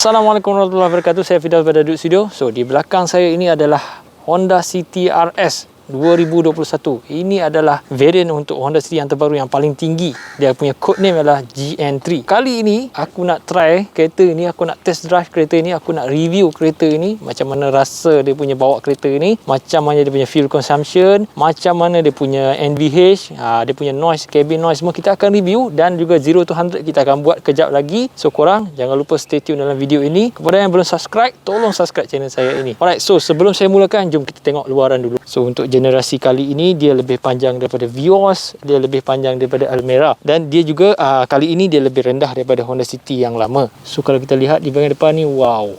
Assalamualaikum warahmatullahi wabarakatuh. Saya Fidal pada Duduk Studio. So, di belakang saya ini adalah Honda City RS 2021. Ini adalah variant untuk Honda City yang terbaru yang paling tinggi. Dia punya code name adalah GN3. Kali ini aku nak try kereta ini, aku nak test drive kereta ini, aku nak review kereta ini, macam mana rasa dia punya bawa kereta ini, macam mana dia punya fuel consumption, macam mana dia punya NVH, dia punya noise, cabin noise, semua kita akan review. Dan juga 0 to 100 kita akan buat kejap lagi. So korang jangan lupa stay tune dalam video ini. Kepada yang belum subscribe, tolong subscribe channel saya ini. Alright, so sebelum saya mulakan, jom kita tengok luaran dulu. So untuk generasi kali ini, dia lebih panjang daripada Vios, dia lebih panjang daripada Almera, dan dia juga kali ini dia lebih rendah daripada Honda City yang lama. So kalau kita lihat di bahagian depan ni, wow,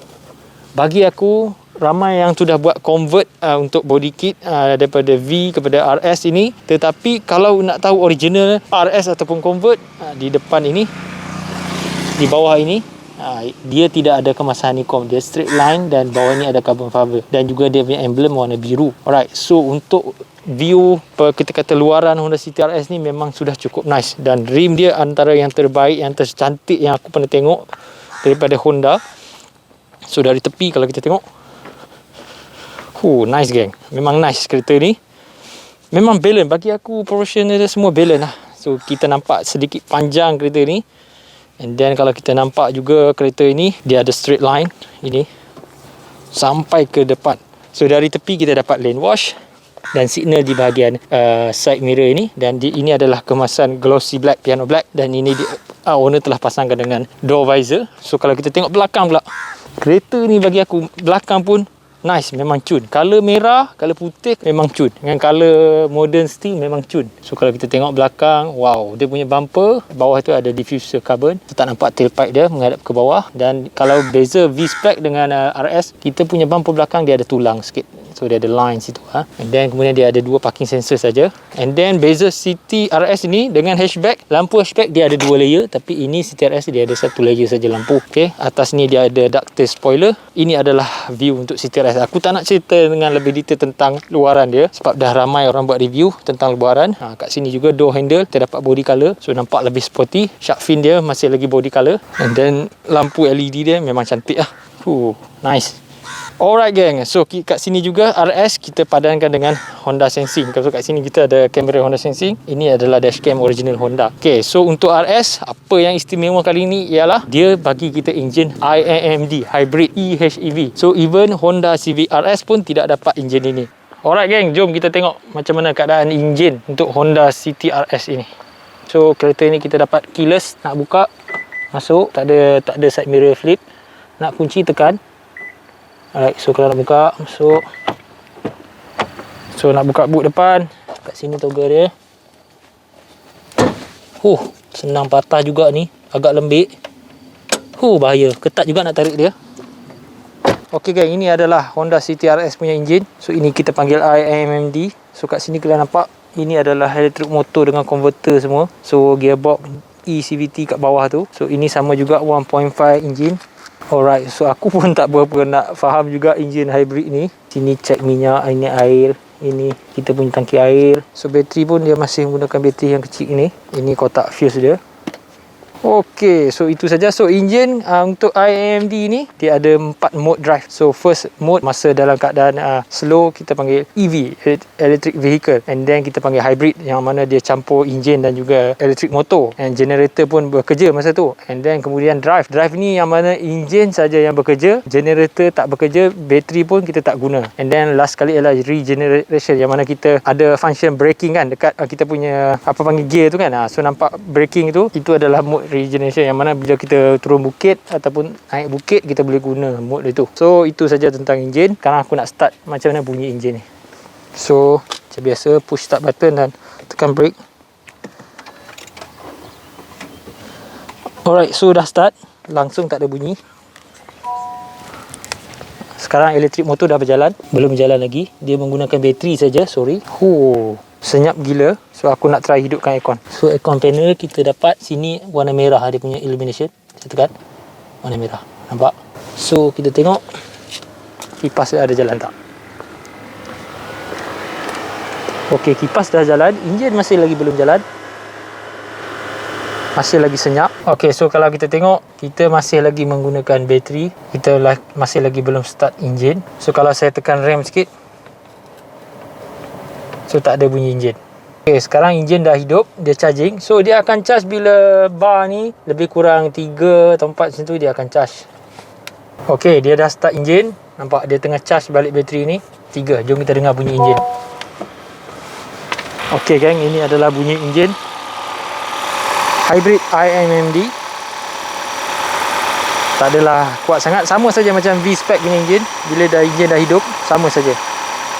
bagi aku ramai yang sudah buat convert untuk body kit daripada V kepada RS ini. Tetapi kalau nak tahu original RS ataupun convert, di depan ini, di bawah ini, dia tidak ada kemasan honeycomb, dia straight line, dan bawah ni ada carbon fiber, dan juga dia punya emblem warna biru. Alright, so untuk view kita kata luaran Honda City RS ni memang sudah cukup nice, dan rim dia antara yang terbaik, yang tercantik yang aku pernah tengok daripada Honda. So dari tepi kalau kita tengok, nice geng, memang nice kereta ni. Memang balance, bagi aku proportional dia semua balance lah. So kita nampak sedikit panjang kereta ni. And then kalau kita nampak juga kereta ini, dia ada straight line ini sampai ke depan. So dari tepi kita dapat lane wash dan signal di bahagian side mirror ini. Dan ini adalah kemasan glossy black, piano black. Dan ini owner telah pasangkan dengan door visor. So kalau kita tengok belakang pula, kereta ni bagi aku belakang pun nice, memang cun. Color merah, color putih memang cun. Dengan color modern steel memang cun. So kalau kita tengok belakang, wow, dia punya bumper bawah tu ada diffuser carbon. Kita tak nampak tailpipe dia menghadap ke bawah. Dan kalau beza V-Spec dengan RS, kita punya bumper belakang dia ada tulang sikit. So dia ada line situ. And then kemudian dia ada dua parking sensor saja. And then beza City RS ini dengan hatchback, lampu hatchback dia ada dua layer, tapi ini City RS dia ada satu layer saja lampu. Okay, atas ni dia ada ductile spoiler. Ini adalah view untuk City RS. Aku tak nak cerita dengan lebih detail tentang luaran dia, sebab dah ramai orang buat review tentang luaran. Kat sini juga door handle kita dapat body color, so nampak lebih sporty. Shark fin dia masih lagi body color. And then lampu LED dia memang cantik lah. Nice. Alright gang, so kat sini juga RS kita padankan dengan Honda Sensing. So kat sini kita ada kamera Honda Sensing. Ini adalah dashcam original Honda. Okay, so untuk RS, apa yang istimewa kali ini ialah dia bagi kita enjin IAMD, Hybrid eHEV. So even Honda Civic RS pun tidak dapat enjin ini. Alright gang, jom kita tengok macam mana keadaan enjin untuk Honda City RS ini. So kereta ini kita dapat keyless, nak buka, masuk, tak ada side mirror flip. Nak kunci tekan. Alright, so kalau nak buka, masuk. So nak buka boot depan, kat sini toggle dia. Senang patah juga ni, agak lembik. Bahaya, ketat juga nak tarik dia. Okey gang, ini adalah Honda City RS punya enjin. So ini kita panggil IAMD. So kat sini kalian nampak, ini adalah electric motor dengan converter semua. So gearbox eCVT kat bawah tu. So ini sama juga 1.5 enjin. Alright, so aku pun tak berapa nak faham juga enjin hybrid ni. Sini cek minyak, ini air, ini kita punya tangki air. So bateri pun dia masih menggunakan bateri yang kecil ni. Ini kotak fuse dia. Okey, so itu saja. So enjin untuk IAMD ni dia ada 4 mode drive. So first mode masa dalam keadaan slow kita panggil EV, electric vehicle, and then kita panggil hybrid yang mana dia campur enjin dan juga electric motor, and generator pun bekerja masa tu. And then kemudian drive ni yang mana enjin saja yang bekerja, generator tak bekerja, bateri pun kita tak guna. And then last kali ialah regeneration yang mana kita ada function braking kan dekat kita punya apa panggil gear tu kan. So nampak braking itu adalah mode regeneration yang mana bila kita turun bukit ataupun naik bukit kita boleh guna mode itu. So itu saja tentang enjin. Sekarang aku nak start macam mana bunyi enjin ni. So macam biasa, push start button dan tekan brake. Alright, so dah start, langsung tak ada bunyi. Sekarang elektrik motor dah berjalan. Belum berjalan lagi, dia menggunakan bateri saja. Senyap gila. So aku nak try hidupkan aircon. So aircon panel kita dapat sini warna merah, dia punya illumination. Kita tekan warna merah, nampak? So kita tengok kipas dia ada jalan tak. Okey, kipas dah jalan, enjin masih lagi belum jalan. masih lagi senyap. Okay, so kalau kita tengok, kita masih lagi menggunakan bateri. Kita masih lagi belum start enjin. So kalau saya tekan rem sikit, so tak ada bunyi enjin. Okay, sekarang enjin dah hidup, dia charging. So dia akan charge bila bar ni lebih kurang 3 atau 4 macam tu, dia akan charge. Okay, dia dah start enjin. Nampak dia tengah charge balik bateri ni. 3, jom kita dengar bunyi enjin. Okay gang, ini adalah bunyi enjin hybrid IMMD. Tak adalah kuat sangat, sama saja macam V-Spec punya enjin. Bila enjin dah hidup, sama saja.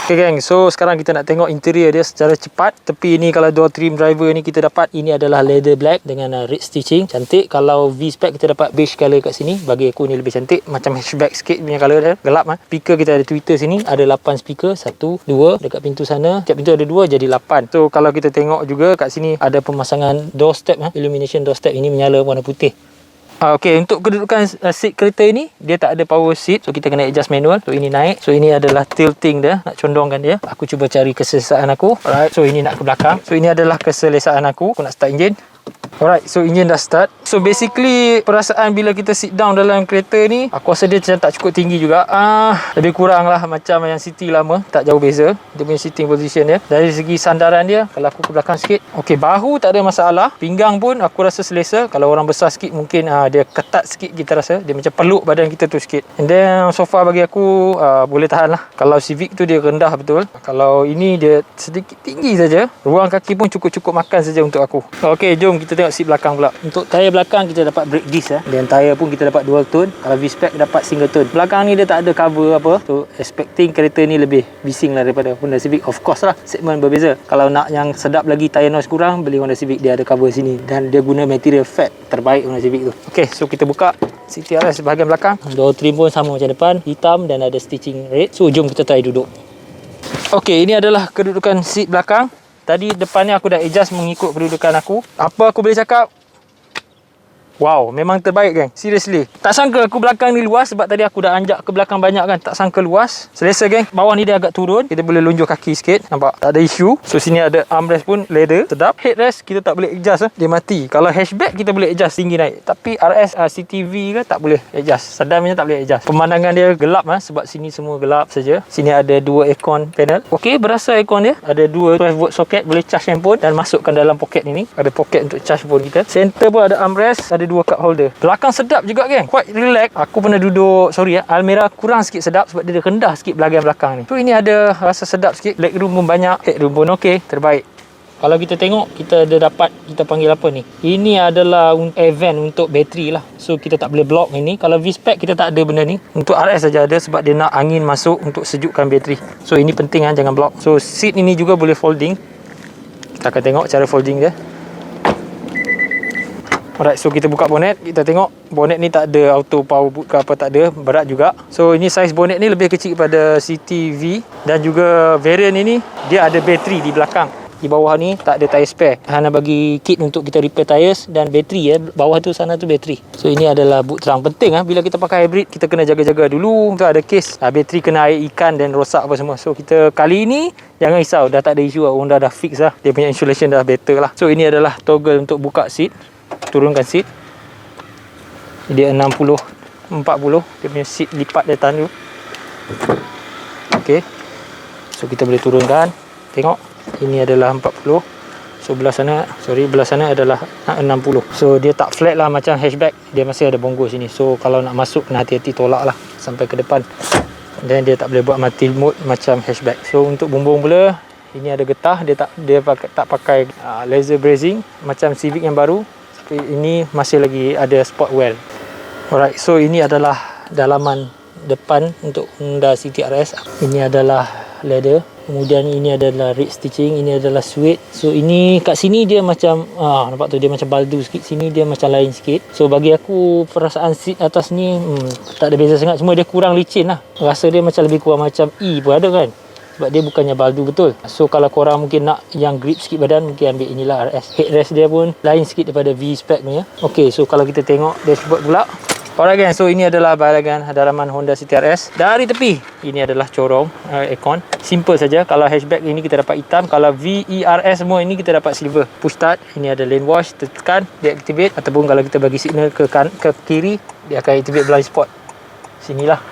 Okay gang, so sekarang kita nak tengok interior dia secara cepat. Tepi ni kalau door trim driver ni kita dapat, ini adalah leather black dengan red stitching, cantik. Kalau V-Spec kita dapat beige color kat sini. Bagi aku ni lebih cantik, macam hatchback sikit punya color dia, gelap ah. Speaker kita ada tweeter sini, ada 8 speaker, 1, 2 dekat pintu sana. Setiap pintu ada 2, jadi 8. So kalau kita tengok juga kat sini ada pemasangan doorstep, illumination doorstep, ini menyala warna putih. Okay, untuk kedudukan seat kereta ini, dia tak ada power seat. So kita kena adjust manual. So ini naik. So ini adalah tilting dia, nak condongkan dia. Aku cuba cari keselesaan aku. Alright, so ini nak ke belakang. So ini adalah keselesaan aku. Aku nak start enjin. Alright, so enjin dah start. So basically perasaan bila kita sit down dalam kereta ni, aku rasa dia macam tak cukup tinggi juga. Lebih kurang lah macam yang City lama, tak jauh beza dia punya sitting position dia. Dari segi sandaran dia, kalau aku ke belakang sikit, okey, bahu tak ada masalah. Pinggang pun aku rasa selesa. Kalau orang besar sikit mungkin dia ketat sikit, kita rasa dia macam peluk badan kita tu sikit. And then sofa bagi aku boleh tahan lah. Kalau Civic tu dia rendah betul, kalau ini dia sedikit tinggi saja. Ruang kaki pun cukup-cukup makan saja untuk aku. Okey, jom kita tengok seat belakang pula. Untuk tayar belakang kita dapat brake disc dan tayar pun kita dapat dual tone. Kalau V-Spec dapat single tone. Belakang ni dia tak ada cover apa, so expecting kereta ni lebih bising lah daripada Honda Civic. Of course lah, segmen berbeza. Kalau nak yang sedap lagi, tayar noise kurang, beli Honda Civic, dia ada cover sini dan dia guna material fat terbaik Honda Civic tu. Ok, so kita buka seat TRS bahagian belakang. Door trim pun sama macam depan, hitam dan ada stitching red. So jom kita try duduk. Ok, ini adalah kedudukan seat belakang. Tadi depan ni aku dah adjust mengikut kedudukan aku. Apa aku boleh cakap? Wow, memang terbaik geng. Seriously. Tak sangka aku belakang ni luas, sebab tadi aku dah anjak ke belakang banyak kan. Tak sangka luas. Selesa geng. Bawah ni dia agak turun. Kita boleh lonjor kaki sikit. Nampak? Tak ada isu. So sini ada armrest pun leather. Sedap. Headrest kita tak boleh adjust. Dia mati. Kalau hatchback kita boleh adjust tinggi naik. Tapi RS CTV ke tak boleh adjust. Sedannya tak boleh adjust. Pemandangan dia gelap sebab sini semua gelap saja. Sini ada 2 aircon panel. Okey, berasa aircon dia. Ada 2 12 volt soket. Boleh charge handphone dan masukkan dalam poket ini. Ada poket untuk charge phone kita. Center pun ada armrest. Ada 2 cup holder. Belakang sedap juga geng. Quite relax. Aku pernah duduk, Almera kurang sikit sedap sebab dia rendah sikit bahagian belakang ni. So ini ada rasa sedap sikit. Legroom pun banyak. Headroom pun okey. Terbaik. Kalau kita tengok, kita ada dapat, kita panggil apa ni? Ini adalah air vent untuk bateri lah. So kita tak boleh block ini. Kalau V-Spec kita tak ada benda ni. Untuk RS saja ada sebab dia nak angin masuk untuk sejukkan bateri. So ini penting jangan block. So seat ini juga boleh folding. Kita akan tengok cara folding dia. Alright, so kita buka bonnet. Kita tengok bonnet ni tak ada auto power boot ke apa, tak ada. Berat juga. So ini saiz bonnet ni lebih kecil daripada CTV. Dan juga variant ini dia ada bateri di belakang. Di bawah ni tak ada tire spare. Hanya bagi kit untuk kita repair tires dan bateri bawah tu sana tu bateri. So ini adalah boot trunk. Penting bila kita pakai hybrid kita kena jaga-jaga dulu. Untuk ada case bateri kena air ikan dan rosak apa semua. So kita kali ni jangan risau, dah tak ada isu lah. Honda dah fix lah. Dia punya insulation dah better lah. So ini adalah toggle untuk buka seat. Turunkan seat. Dia 60 40. Dia punya seat lipat dia tahan tu. Okey. So kita boleh turunkan. Tengok. Ini adalah 40. So belah sana adalah 60. So dia tak flat lah macam hatchback. Dia masih ada bonggol sini. So kalau nak masuk kena hati-hati tolak lah sampai ke depan. Dan dia tak boleh buat mati mode macam hatchback. So untuk bumbung pula, ini ada getah. Dia tak pakai laser bracing macam Civic yang baru. Ini masih lagi ada sport well. Alright, so ini adalah dalaman depan untuk Honda City RS. Ini adalah leather. Kemudian ini adalah red stitching. Ini adalah suede. So ini kat sini dia macam nampak tu dia macam baldu sikit. Sini dia macam lain sikit. So bagi aku perasaan seat atas ni tak ada beza sangat. Cuma dia kurang licin lah. Rasa dia macam lebih kurang macam E pun ada kan. Sebab dia bukannya baldu betul. So kalau korang mungkin nak yang grip sikit badan, mungkin ambil inilah RS. Headrest dia pun lain sikit daripada V-Spec punya. Ok, so kalau kita tengok dashboard pula, Alright guys, so ini adalah bahagian halaman Honda CTR-S. Dari tepi, ini adalah corong aircon. Simple saja. Kalau hatchback ini kita dapat hitam, kalau VERS semua ini kita dapat silver. Push start, ini ada lane wash, tekan, dia activate. Ataupun kalau kita bagi signal ke kiri, dia akan activate blind spot. Sinilah.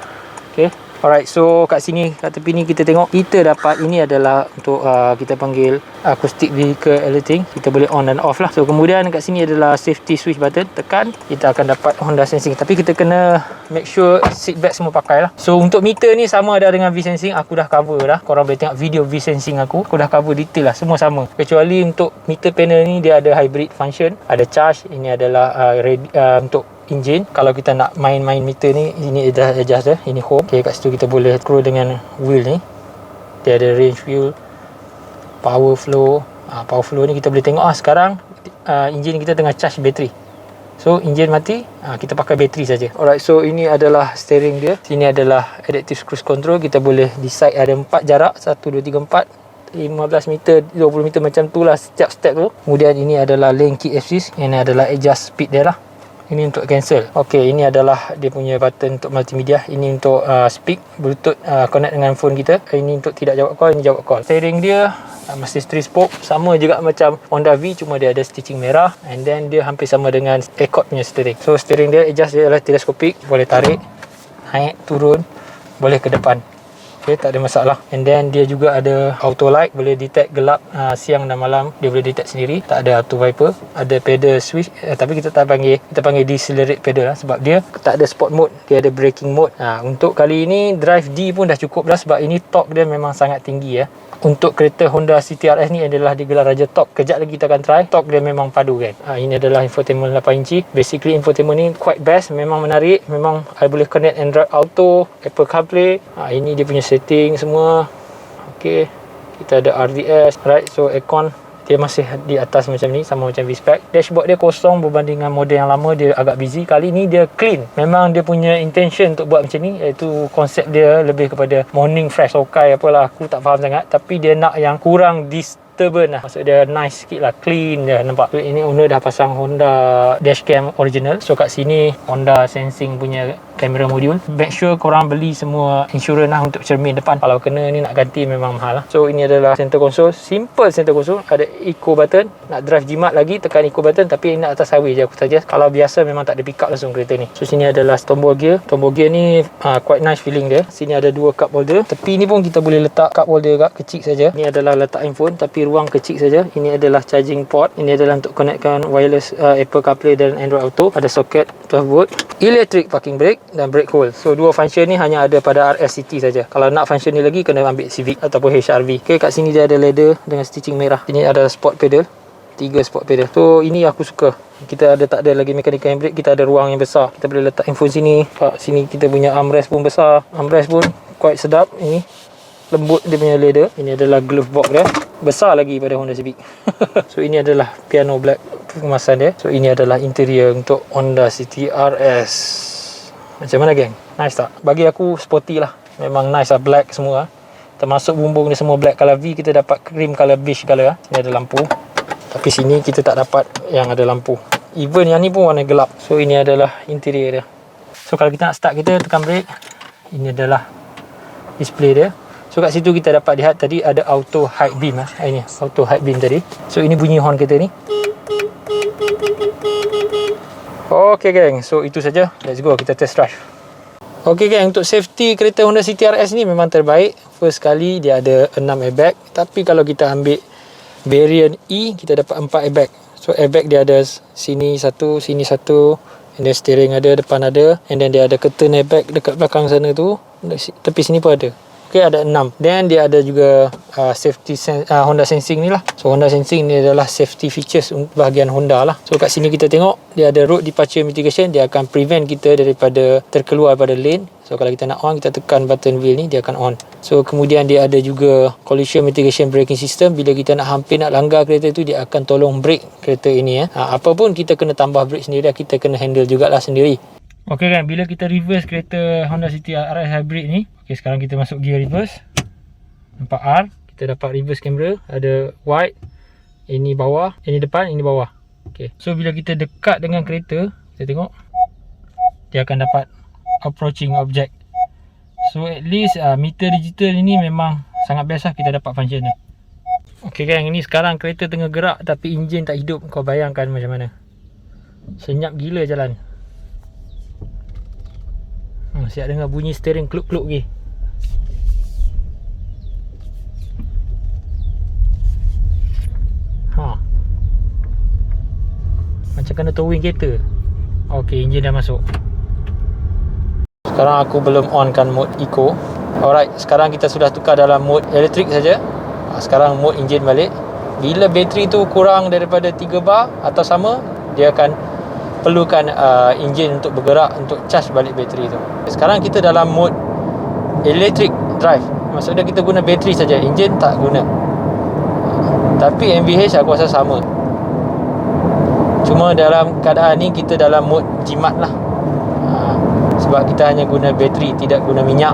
Okay. Alright, so kat sini, kat tepi ni kita tengok, kita dapat, ini adalah untuk kita panggil acoustic vehicle alerting. Kita boleh on dan off lah. So kemudian kat sini adalah safety switch button, tekan, kita akan dapat Honda sensing. Tapi kita kena make sure seat belt semua pakai lah. So untuk meter ni sama ada dengan V-sensing, aku dah cover dah. Korang boleh tengok video V-sensing aku dah cover detail lah, semua sama. Kecuali untuk meter panel ni dia ada hybrid function, ada charge, ini adalah untuk engine. Kalau kita nak main-main meter ni, ini dah adjust dah. Ini home. Okay, kat situ kita boleh scroll dengan wheel ni. Dia ada range wheel, power flow. Power flow ni kita boleh tengok sekarang engine kita tengah charge bateri. So engine mati, kita pakai bateri saja. Alright, so ini adalah steering dia. Sini adalah adaptive cruise control. Kita boleh decide ada 4 jarak, 1 2 3 4, 15 meter, 20 meter, macam tu lah setiap step tu. Kemudian ini adalah lane keep assist. Ini adalah adjust speed dia lah. Ini untuk cancel. Okey, ini adalah dia punya button untuk multimedia. Ini untuk speak, bluetooth, connect dengan phone kita. Ini untuk tidak jawab call, ini jawab call. Steering dia masih 3 spoke, sama juga macam Honda V, cuma dia ada stitching merah. And then dia hampir sama dengan Accord punya steering. So steering dia adjust dia adalah teleskopik, boleh tarik, naik, turun, boleh ke depan. Okay, tak ada masalah. And then dia juga ada auto light, boleh detect gelap siang dan malam, dia boleh detect sendiri. Tak ada auto wiper. Ada pedal switch, tapi kita panggil decelerate pedal lah, sebab dia tak ada sport mode, dia ada braking mode. Untuk kali ini drive D pun dah cukup dah, sebab ini torque dia memang sangat tinggi ya. Untuk kereta Honda CTR-S ni adalah digelar Raja Torque. Kejap lagi kita akan try. Torque dia memang padu kan. Ini adalah infotainment 8 inci. Basically infotainment ni quite best, memang menarik. Memang boleh connect Android Auto, Apple CarPlay. Ini dia punya setting semua. Okay, kita ada RDS. Right, so aircon dia masih di atas macam ni, sama macam V-Spec. Dashboard dia kosong berbanding dengan model yang lama, dia agak busy. Kali ni dia clean. Memang dia punya intention untuk buat macam ni, iaitu konsep dia lebih kepada morning fresh sokai apalah, aku tak faham sangat. Tapi dia nak yang kurang disturbance lah. Maksud dia nice sikit lah, clean dia, nampak. So, ini owner dah pasang Honda dashcam original. So kat sini Honda sensing punya kamera modul. Make sure korang beli semua insurans lah untuk cermin depan. Kalau kena ni nak ganti memang mahal lah. So ini adalah center console. Simple center console. Ada eco button. Nak drive jimat lagi, tekan eco button. Tapi nak atas highway je aku saja. Kalau biasa memang tak ada pick up langsung kereta ni. So sini adalah tombol gear. Tombol gear ni quite nice feeling dia. Sini ada 2 cup holder. Tepi ni pun kita boleh letak cup holder kat, kecil saja. Ini adalah letak handphone tapi ruang kecil saja. Ini adalah charging port. Ini adalah untuk connectkan wireless Apple CarPlay dan Android Auto. Ada soket 12 volt. Electric parking brake dan brake hold. So dua function ni hanya ada pada RS-CT saja. Kalau nak function ni lagi kena ambil Civic ataupun HRV. Okey, kat sini dia ada ladder dengan stitching merah. Ini ada sport pedal. 3 sport pedal. So ini aku suka. Kita tak ada lagi mechanical handbrake, kita ada ruang yang besar. Kita boleh letak handphone sini. Sini kita punya armrest pun besar. Armrest pun quite sedap. Ini lembut dia punya leather. Ini adalah glove box dia. Besar lagi pada Honda Civic. So ini adalah piano black kemasan dia. So ini adalah interior untuk Honda CTR-S. Macam mana geng? Nice tak? Bagi aku sporty lah. Memang nice lah, black semua. Termasuk bumbung dia semua black. Kalau V kita dapat cream color, beige color. Sini ada lampu. Tapi sini kita tak dapat yang ada lampu. Even yang ni pun warna gelap. So ini adalah interior dia. So kalau kita nak start, kita tekan brake. Ini adalah display dia. So kat situ kita dapat lihat tadi ada auto high beam. Ini auto high beam tadi. So ini bunyi horn kereta ni. Okay geng, so itu saja. Let's go, kita test drive. Okay geng, untuk safety kereta Honda CTR-S ni memang terbaik. First kali dia ada 6 airbag. Tapi kalau kita ambil variant E, kita dapat 4 airbag. So airbag dia ada sini satu, sini satu, and then steering ada, depan ada, and then dia ada curtain airbag dekat belakang sana tu, tepi sini pun ada. Okay, ada 6. Then dia ada juga safety Honda sensing ni lah. So Honda sensing ni adalah safety features untuk bahagian Honda lah. So kat sini kita tengok dia ada road departure mitigation. Dia akan prevent kita daripada terkeluar pada lane. So kalau kita nak on, kita tekan button wheel ni, dia akan on. So kemudian dia ada juga collision mitigation braking system. Bila kita nak hampir nak langgar kereta tu, dia akan tolong brake kereta ini. Apa pun kita kena tambah brake sendiri, kita kena handle jugalah sendiri. Ok kan, bila kita reverse kereta Honda CTR-S hybrid ni, ok, sekarang kita masuk gear reverse. Nampak R, kita dapat reverse camera. Ada wide, ini bawah, ini depan, ini bawah. Ok, so bila kita dekat dengan kereta, kita tengok dia akan dapat approaching object. So at least meter digital ini memang sangat best lah kita dapat function dia. Ok gang, ni sekarang kereta tengah gerak tapi enjin tak hidup. Kau bayangkan macam mana. Senyap gila jalan. Siap dengar bunyi steering kluk-kluk lagi. Macam kena towing kereta. Ok, enjin dah masuk. Sekarang aku belum onkan mode eco. Alright, sekarang kita sudah tukar dalam mode elektrik saja. Sekarang mode enjin balik. Bila bateri tu kurang daripada 3 bar atau sama, dia akan perlukan enjin untuk bergerak untuk charge balik bateri tu. Sekarang kita dalam mode electric drive. Maksudnya kita guna bateri saja, enjin tak guna. Tapi MVH aku rasa sama. Cuma dalam keadaan ni kita dalam mode jimat lah. Sebab kita hanya guna bateri, tidak guna minyak.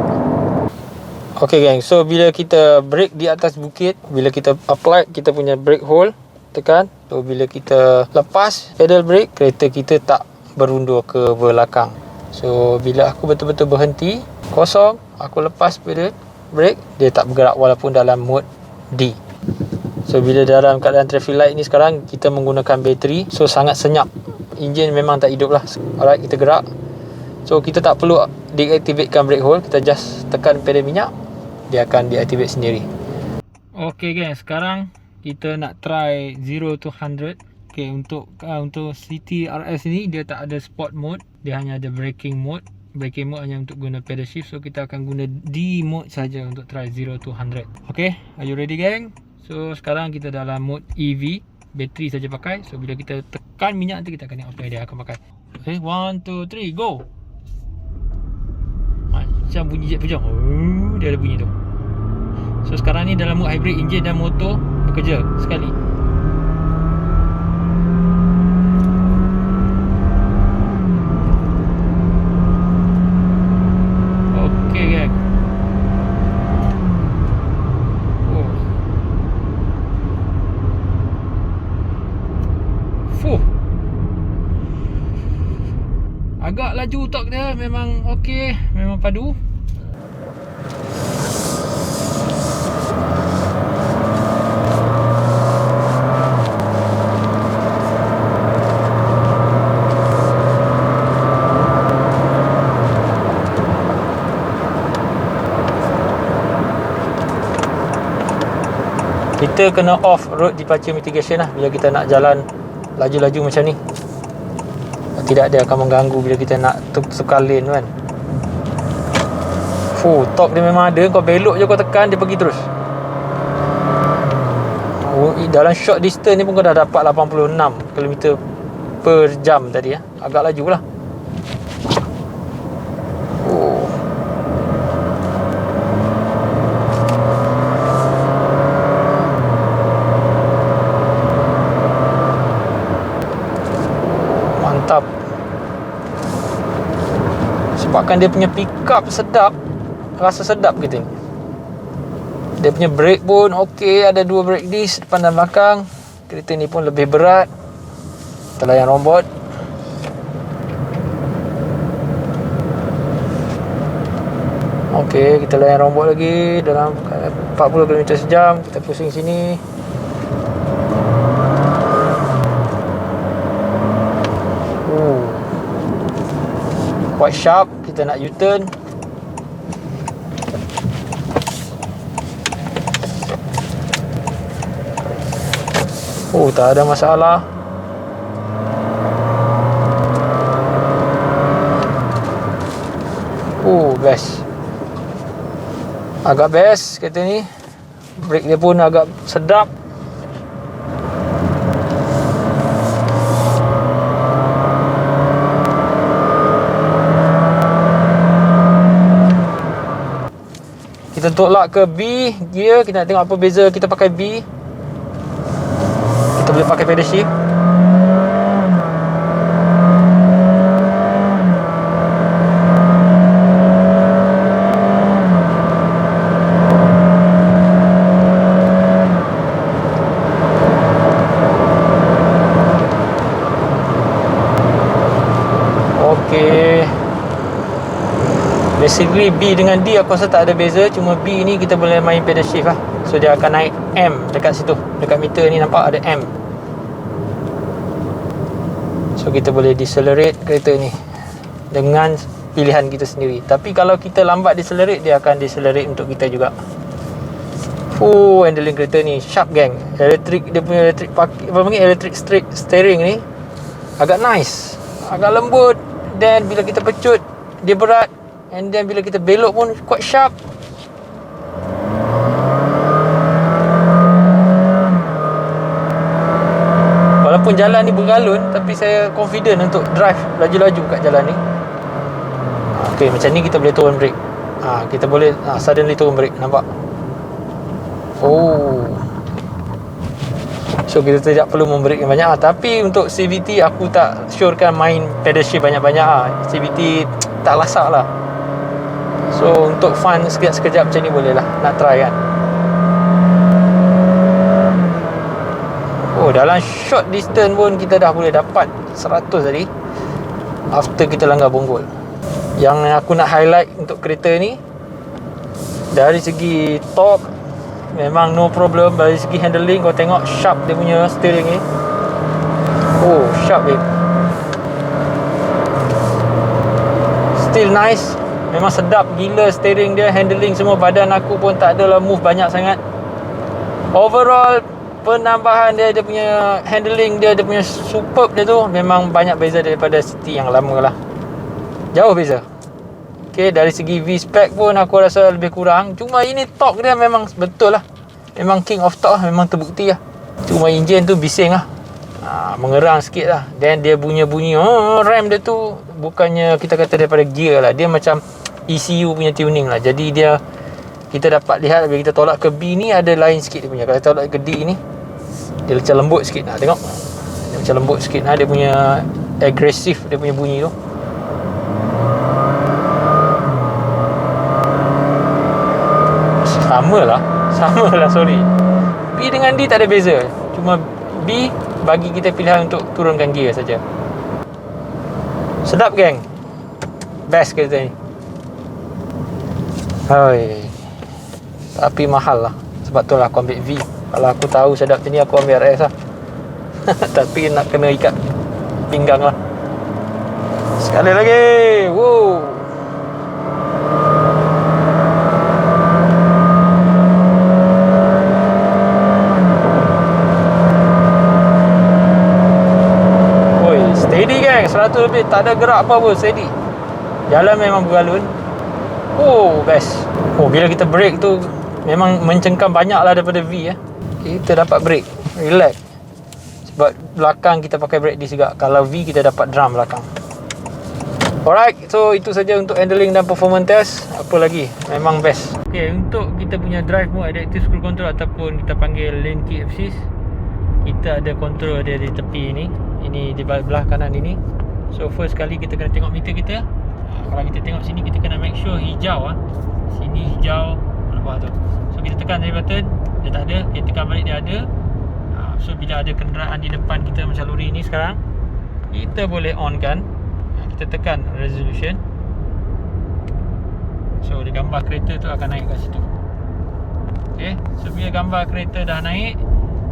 Ok gang, so bila kita brake di atas bukit, bila kita apply kita punya brake hold, tekan. So bila kita lepas pedal brake, kereta kita tak berundur ke belakang. So bila aku betul-betul berhenti kosong, aku lepas pedal brake, dia tak bergerak walaupun dalam mode D. So bila dalam keadaan traffic light ni sekarang, kita menggunakan bateri, so sangat senyap. Enjin memang tak hidup lah. Alright, kita gerak. So kita tak perlu deactivatekan brake hold, kita just tekan pedal minyak, dia akan deactivate sendiri. Ok guys, sekarang kita nak try 0 to 100. Ok, untuk City RS ni dia tak ada sport mode, dia hanya ada braking mode. Braking mode hanya untuk guna pedal shift, so kita akan guna D mode saja untuk try 0 to 100. Ok, are you ready gang? So sekarang kita dalam mode EV, bateri saja pakai. So bila kita tekan minyak nanti kita akan tengok apa yang dia akan pakai. Okay, 1, 2, 3, go. Macam bunyi jet pejong. Dia ada bunyi tu. So sekarang ni dalam mode hybrid, enjin dan motor bekerja sekali. Okay gang. Agak laju tak dia, memang okey, memang padu. Kita kena off road departure mitigation lah bila kita nak jalan laju-laju macam ni. Tidak dia akan mengganggu bila kita nak tukar lane kan. Torque dia memang ada. Kau belok je kau tekan, dia pergi terus. Dalam short distance ni pun kau dah dapat 86 km per jam tadi ya. Agak laju lah. Mantap. Sebabkan dia punya pickup sedap, rasa sedap gitu. Dia punya brake pun okey, ada dua brake disc depan dan belakang. Kereta ni pun lebih berat. Kita layan robot. Okey, kita layan robot lagi dalam 40 km sejam. Kita pusing sini. Quite sharp. Kita nak U-turn. Tak ada masalah. Best. Agak best kereta ni. Brake dia pun agak sedap. Kita tolak ke B gear, kita nak tengok apa beza kita pakai B. Kita boleh pakai pedal shift. Okey. Basically B dengan D aku rasa tak ada beza, cuma B ni kita boleh main pedal shift lah. So dia akan naik M dekat situ. Dekat meter ni nampak ada M. So kita boleh decelerate kereta ni dengan pilihan kita sendiri. Tapi kalau kita lambat decelerate, dia akan decelerate untuk kita juga. Handling kereta ni sharp gang. Elektrik, dia punya electric steering ni agak nice, agak lembut. Dan bila kita pecut, dia berat. And then bila kita belok pun quite sharp. Walaupun jalan ni bergalun, tapi saya confident untuk drive laju-laju kat jalan ni. Okay, macam ni kita boleh turun brake. Kita boleh suddenly turun brake, nampak? So kita tidak perlu membrake banyak. Tapi untuk CVT aku tak syorkan main pedal shift banyak-banyak. CVT tak lasak lah. So untuk fun sekejap-sekejap macam ni boleh lah, nak try kan. Dalam short distance pun kita dah boleh dapat 100 tadi after kita langgar bonggol. Yang aku nak highlight untuk kereta ni, dari segi torque memang no problem. Dari segi handling, kau tengok sharp dia punya steering ni. Sharp babe. Still nice. Memang sedap gila steering dia, handling semua. Badan aku pun tak adalah move banyak sangat. Overall penambahan dia punya handling dia punya superb dia tu memang banyak beza daripada City yang lama lah. Jauh beza. Okay, dari segi V-spec pun aku rasa lebih kurang. Cuma ini torque dia memang betul lah. Memang king of torque lah, memang terbukti lah. Cuma enjin tu bising lah. Mengerang sikit lah. Dan dia bunyi rem dia tu bukannya kita kata daripada gear lah. Dia macam ECU punya tuning lah. Jadi dia, kita dapat lihat bila kita tolak ke B ni ada lain sikit dia punya. Kalau tolak ke D ni, dia macam lembut sikit. Tengok, dia macam lembut sikit. Dia punya agresif, dia punya bunyi tu. Sama lah, sorry. B dengan D tak ada beza. Cuma B bagi kita pilihan untuk turunkan gear saja. Sedap geng. Best kereta ni. Tapi mahal lah. Sebab tu lah aku ambil V. Kalau aku tahu sedap macam ni, aku ambil RS lah. Tapi nak kena ikat pinggang lah. Sekali lagi. Steady gang, 100 lebih, tak ada gerak apa pun, steady. Jalan memang bergalun. Best. Bila kita brake tu memang mencengkam banyak lah daripada V. Kita dapat brake, relax. Sebab belakang kita pakai brake disc juga. Kalau V kita dapat drum belakang. Alright, so itu saja untuk handling dan performance test. Apa lagi? Memang best. Okay, untuk kita punya drive mode adaptive cruise control ataupun kita panggil lane keep assist, kita ada control dia di tepi ni. Ini di belah kanan ini. So first kali kita kena tengok meter kita. Kalau kita tengok sini, kita kena make sure hijau. Sini hijau, nampak tu. So kita tekan dari button, dia tak ada. Kita tekan balik, dia ada. So bila ada kenderaan di depan kita macam lori ni sekarang, kita boleh on kan. Kita tekan resolution. So dia gambar kereta tu akan naik kat situ. Okay, so bila gambar kereta dah naik,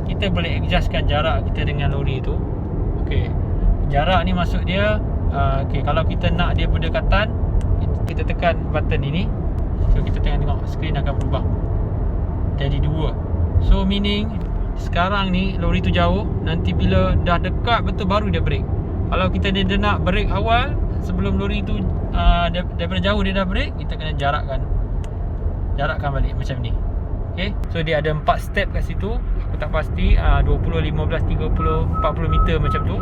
kita boleh adjustkan jarak kita dengan lori tu. Okay, jarak ni maksud dia kalau kita nak dia berdekatan, kita tekan button ini. So kita tengok skrin akan berubah jadi 2. So meaning sekarang ni lori tu jauh, nanti bila dah dekat betul baru dia brake. Kalau kita dia nak brake awal, sebelum lori tu daripada jauh dia dah brake, kita kena jarakkan balik macam ni. Okay, so dia ada 4 step kat situ. Aku tak pasti 20, 15, 30, 40 meter macam tu.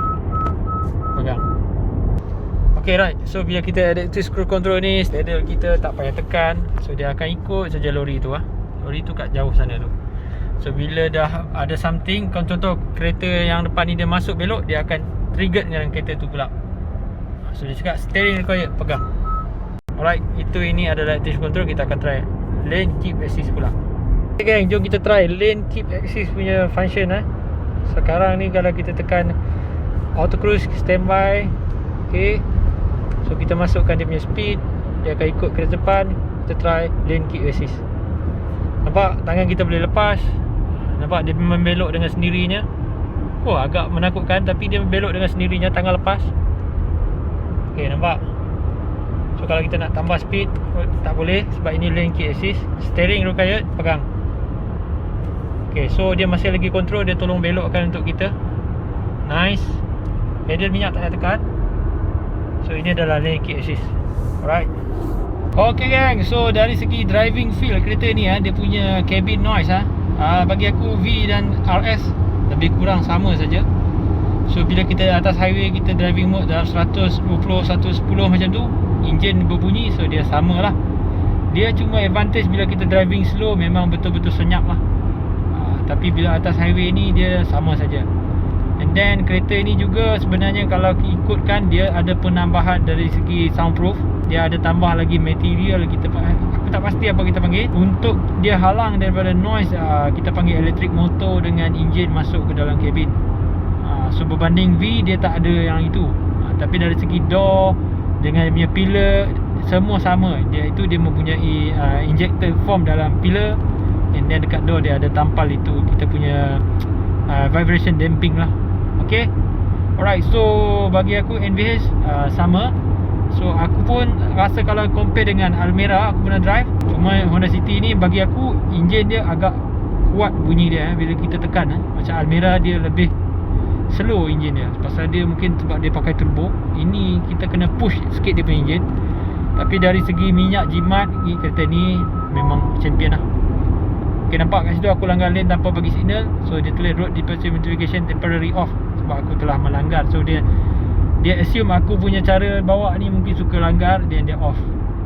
Pegang. Okay, right. So bila kita adaptive cruise control ni, pedal kita tak payah tekan. So dia akan ikut saja lori tu. Lori tu kat jauh sana tu. So bila dah ada something, contoh kereta yang depan ni dia masuk belok, dia akan trigger dengan kereta tu pula. So dia cakap steering required, pegang. Alright, ini adalah adaptive control. Kita akan try lane keep assist pula. Okay gang, jom kita try lane keep assist punya function. Sekarang ni kalau kita tekan auto cruise standby. Okay, so kita masukkan dia punya speed. dia akan ikut kereta depan. Kita try lane keep assist. Nampak tangan kita boleh lepas. Nampak dia membelok dengan sendirinya. Oh, agak menakutkan, tapi dia belok dengan sendirinya, tangan lepas. Okay, nampak. So kalau kita nak tambah speed, tak boleh sebab ini lane keep assist. Steering rukayat pegang. Okay, so dia masih lagi control. Dia tolong belokkan untuk kita. Nice. Pedal minyak tak payah tekan. So ini adalah lane keep assist. Alright. Okay gang, so dari segi driving feel kereta ni dia punya cabin noise bagi aku V dan RS lebih kurang sama saja. So bila kita atas highway, kita driving mode dalam 120, 110 macam tu, enjin berbunyi. So dia sama lah. Dia cuma advantage bila kita driving slow memang betul-betul senyap lah. Tapi bila atas highway ni dia sama saja. And then kereta ni juga sebenarnya kalau ikutkan, dia ada penambahan dari segi soundproof. Dia ada tambah lagi material, kita aku tak pasti apa kita panggil, untuk dia halang daripada noise. Kita panggil electric motor dengan enjin masuk ke dalam kabin. So berbanding V, dia tak ada yang itu. Tapi dari segi door dengan dia punya pillar, semua sama. Dia mempunyai injector form dalam pillar. And then dekat door dia ada tampal itu, kita punya vibration damping lah. Okay. Alright, so bagi aku NVH sama. So aku pun rasa kalau compare dengan Almera, aku pernah drive. Cuma Honda City ni bagi aku enjin dia agak kuat bunyi dia bila kita tekan. Macam Almera dia lebih slow enjin dia. Pasal dia mungkin sebab dia pakai turbo. Ini kita kena push sikit dia punya enjin. Tapi dari segi minyak jimat, kereta ni memang champion lah. Okay, nampak kat situ aku langgar lane tanpa bagi signal. So dia tulis road departure notification temporary off sebab aku telah melanggar. So dia assume aku punya cara bawa ni mungkin suka langgar, dia off.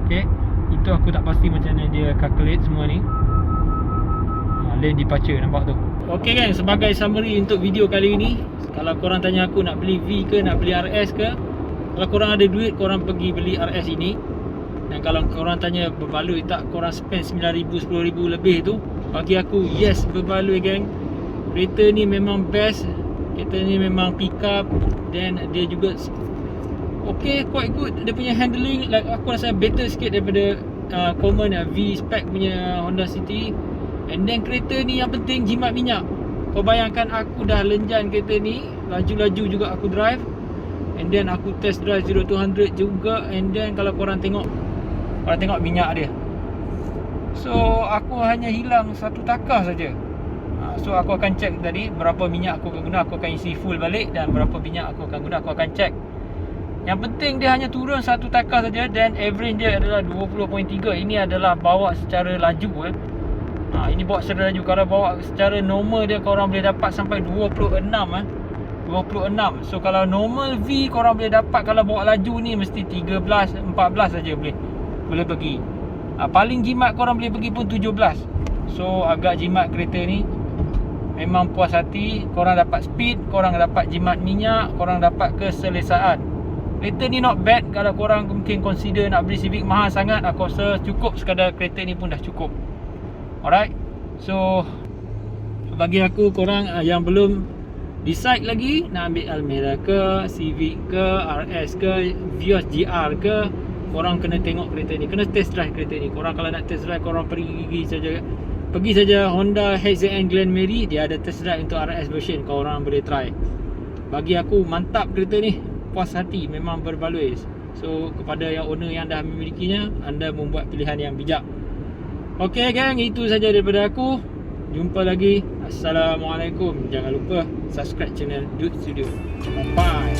Okay, itu aku tak pasti macam mana dia calculate semua ni. Lane departure, nampak tu. Okay kan, sebagai summary untuk video kali ni, kalau korang tanya aku nak beli V ke nak beli RS ke, kalau korang ada duit, korang pergi beli RS ini. Dan kalau korang tanya berbaloi tak korang spend 9,000, 10,000 lebih tu, bagi aku yes, berbaloi gang. Kereta ni memang best. Kereta ni memang pick up. Dan dia juga okay, quite good. Dia punya handling like aku rasa better sikit daripada common V spec punya Honda City. And then kereta ni yang penting jimat minyak. Kau bayangkan aku dah lenjan kereta ni, laju-laju juga aku drive. And then aku test drive 0 to 100 juga. And then kalau korang tengok minyak dia. So aku hanya hilang satu takah saja. So aku akan check tadi berapa minyak aku akan guna. Aku akan isi full balik. Dan berapa minyak aku akan guna, aku akan check. Yang penting dia hanya turun satu takah saja. Dan average dia adalah 20.3. Ini adalah bawa secara laju ini bawa secara laju. Kalau bawa secara normal dia, korang boleh dapat sampai 26 26. So kalau normal V korang boleh dapat, kalau bawa laju ni mesti 13, 14 saja boleh pergi. Paling jimat korang boleh pergi pun 17. So agak jimat kereta ni memang puas hati. Korang dapat speed, korang dapat jimat minyak, korang dapat keselesaan. Kereta ni not bad. Kalau korang mungkin consider nak beli Civic mahal sangat, aku rasa cukup sekadar kereta ni pun dah cukup. Alright. So bagi aku, korang yang belum decide lagi nak ambil Almera ke, Civic ke, RS ke, Vios GR ke, korang kena tengok kereta ni, kena test drive kereta ni. Korang kalau nak test drive, korang pergi saja Honda HZN Glen Mary. Dia ada test drive untuk RS version, korang boleh try. Bagi aku mantap kereta ni, puas hati, memang berbaloi. So kepada yang owner yang dah memilikinya, anda membuat pilihan yang bijak. Okay gang, itu saja daripada aku. Jumpa lagi. Assalamualaikum. Jangan lupa subscribe channel Dude Studio. Bye.